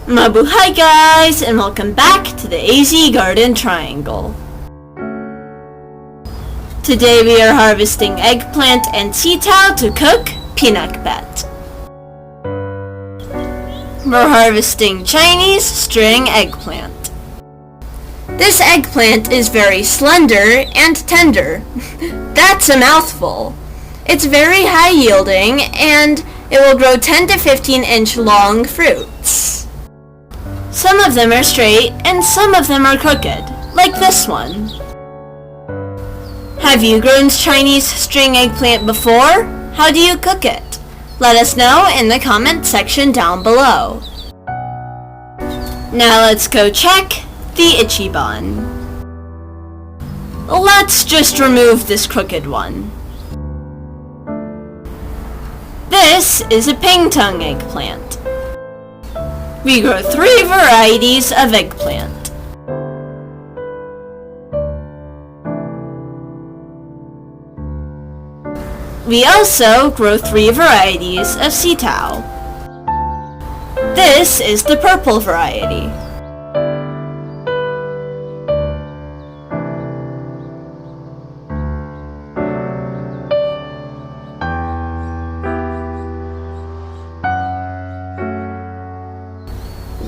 Mabuhay guys, and welcome back to the AZ Garden Triangle. Today we are harvesting eggplant and sitaw to cook pinakbet. We're harvesting Chinese string eggplant. This eggplant is very slender and tender. That's a mouthful. It's very high yielding and it will grow 10 to 15 inch long fruits. Some of them are straight and some of them are crooked, like this one. Have you grown Chinese string eggplant before? How do you cook it? Let us know in the comment section down below. Now let's go check the ichiban. Let's just remove this crooked one. This is a ping-tung eggplant. We grow 3 varieties of eggplant. We also grow 3 varieties of sitaw. This is the purple variety.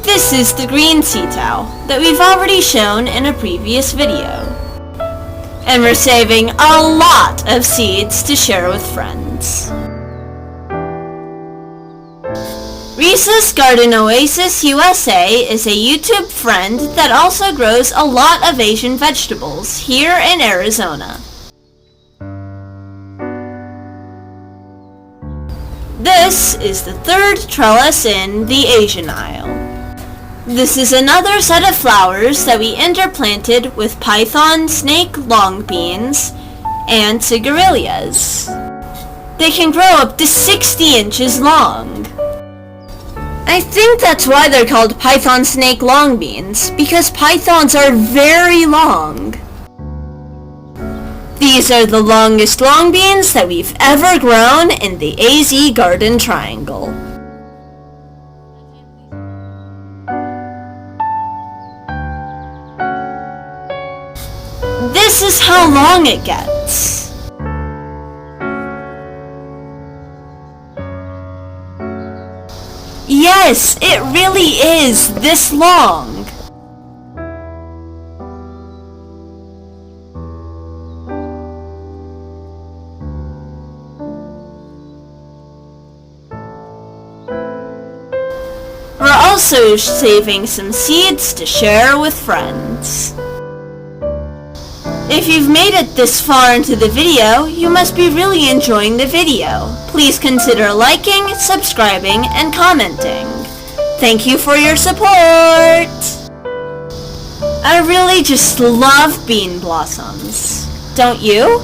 This is the green sitaw that we've already shown in a previous video. And we're saving a lot of seeds to share with friends. Risa's Garden Oasis USA is a YouTube friend that also grows a lot of Asian vegetables here in Arizona. This is the 3rd trellis in the Asian aisle. This is another set of flowers that we interplanted with python snake long beans and cigarillas. They can grow up to 60 inches long. I think that's why they're called python snake long beans, because pythons are very long. These are the longest long beans that we've ever grown in the AZ Garden Triangle. This is how long it gets. Yes, it really is this long. We're also saving some seeds to share with friends. If you've made it this far into the video, you must be really enjoying the video. Please consider liking, subscribing, and commenting. Thank you for your support! I really just love bean blossoms. Don't you?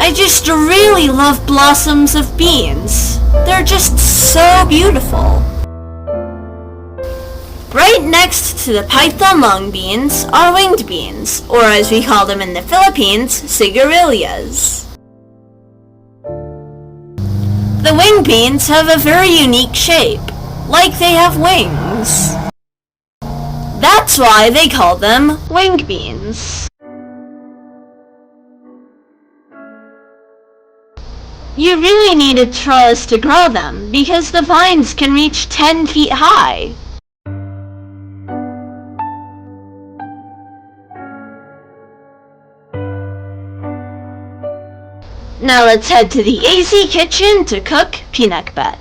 I just really love blossoms of beans. They're just so beautiful. Right next to the python long beans are winged beans, or as we call them in the Philippines, cigarillas. The winged beans have a very unique shape, like they have wings. That's why they call them winged beans. You really need a trellis to grow them, because the vines can reach 10 feet high. Now let's head to the AZ kitchen to cook pinakbet.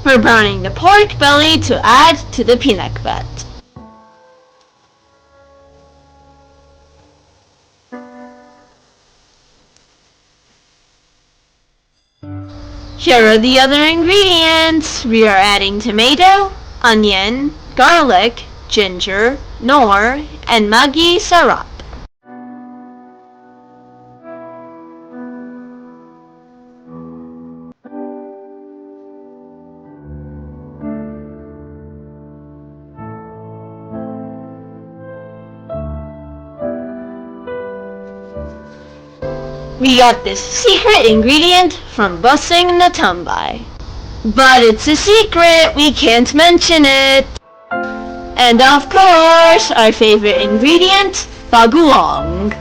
We're browning the pork belly to add to the pinakbet. Here are the other ingredients. We are adding tomato, onion, garlic, ginger, nor, and magi sarap. We got this secret ingredient from Busing Natambay. But it's a secret, we can't mention it. And of course, our favorite ingredient, bagoong.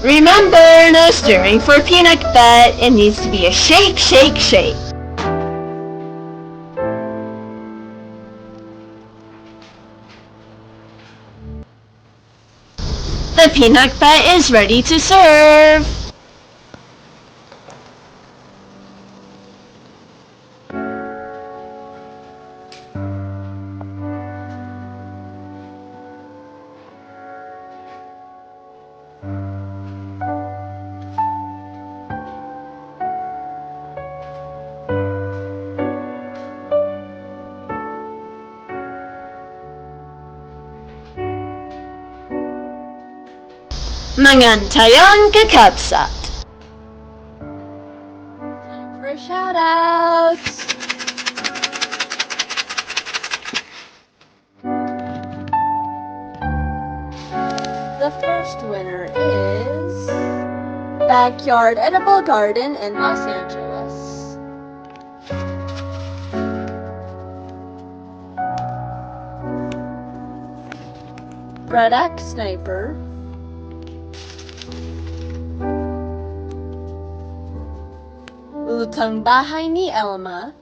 Remember, no stirring for Pinakbet. It needs to be a shake, shake, shake. The Pinakbet is ready to serve. Mangantayon kakabsat. Time for shoutouts. The first winner is Backyard Edible Garden in Los Angeles. Product Sniper. Lutang Bahay ni Elma.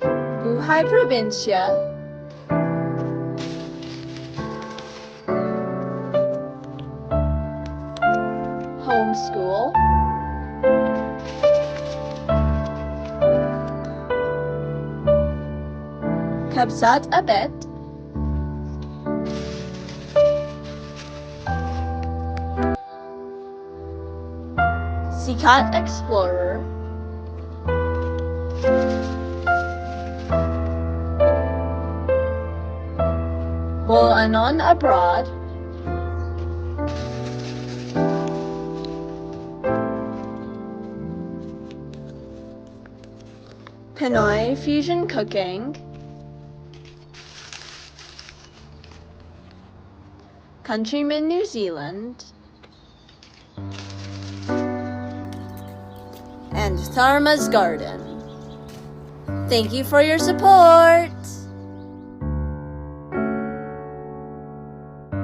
Mabuhay Probinsya. Homeschool. Kabsat Abet. Sikat Explorer. Bolanon Abroad. Pinoy Fusion Cooking. Countryman New Zealand. And Tharma's Garden. Thank you for your support!